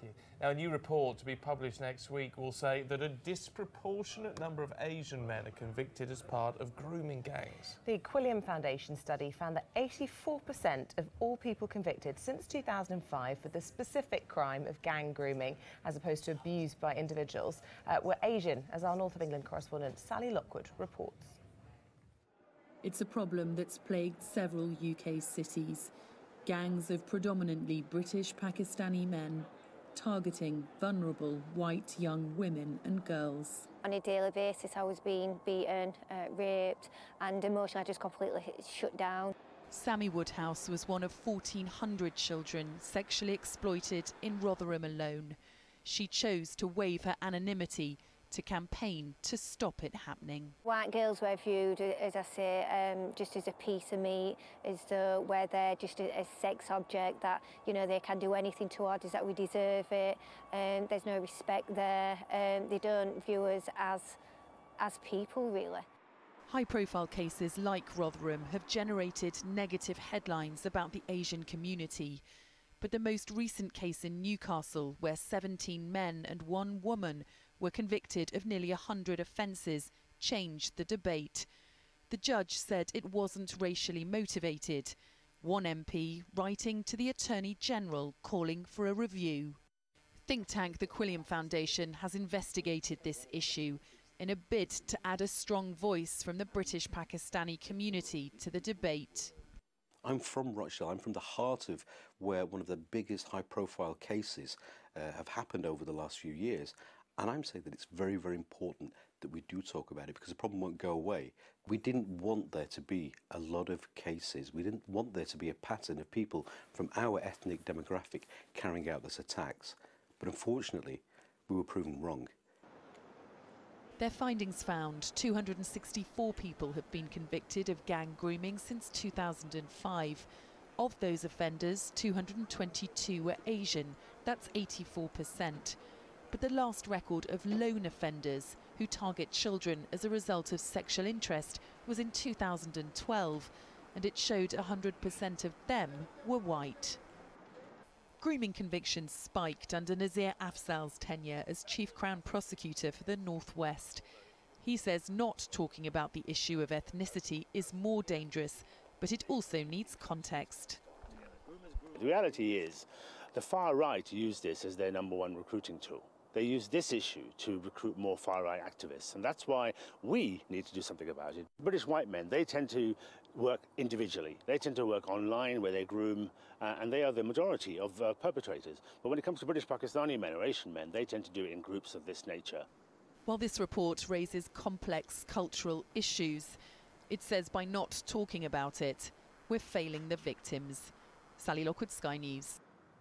you. Now, a new report to be published next week will say that a disproportionate number of Asian men are convicted as part of grooming gangs. The Quilliam Foundation study found that 84% of all people convicted since 2005 for the specific crime of gang grooming, as opposed to abuse by individuals, were Asian, as our North of England correspondent Sally Lockwood reports. It's a problem that's plagued several UK cities. Gangs of predominantly British Pakistani men targeting vulnerable white young women and girls. On a daily basis I was being beaten, raped, and emotionally I just completely shut down. Sammy Woodhouse was one of 1,400 children sexually exploited in Rotherham alone. She chose to waive her anonymity to campaign to stop it happening. White girls were viewed, as I say, just as a piece of meat, as though where they're just a sex object that, you know, they can do anything towards us, that we deserve it, there's no respect there, they don't view us as people, really. High-profile cases like Rotherham have generated negative headlines about the Asian community. But the most recent case in Newcastle, where 17 men and 1 woman were convicted of nearly 100 offences, changed the debate. The judge said it wasn't racially motivated. One MP writing to the Attorney General calling for a review. Think tank the Quilliam Foundation has investigated this issue in a bid to add a strong voice from the British Pakistani community to the debate. I'm from Rochdale. I'm from the heart of where one of the biggest high-profile cases have happened over the last few years. And I'm saying that it's very, very important that we do talk about it because the problem won't go away. We didn't want there to be a lot of cases. We didn't want there to be a pattern of people from our ethnic demographic carrying out these attacks. But unfortunately, we were proven wrong. Their findings found 264 people have been convicted of gang grooming since 2005. Of those offenders, 222 were Asian. That's 84%. But the last record of lone offenders who target children as a result of sexual interest was in 2012, and it showed 100% of them were white. Grooming convictions spiked under Nazir Afzal's tenure as Chief Crown Prosecutor for the North West. He says not talking about the issue of ethnicity is more dangerous, but it also needs context. The reality is the far right use this as their #1 recruiting tool. They use this issue to recruit more far-right activists, and that's why we need to do something about it. British white men, they tend to work individually. They tend to work online where they groom, and they are the majority of perpetrators. But when it comes to British Pakistani men or Asian men, they tend to do it in groups of this nature. While this report raises complex cultural issues, it says by not talking about it, we're failing the victims. Sally Lockwood, Sky News.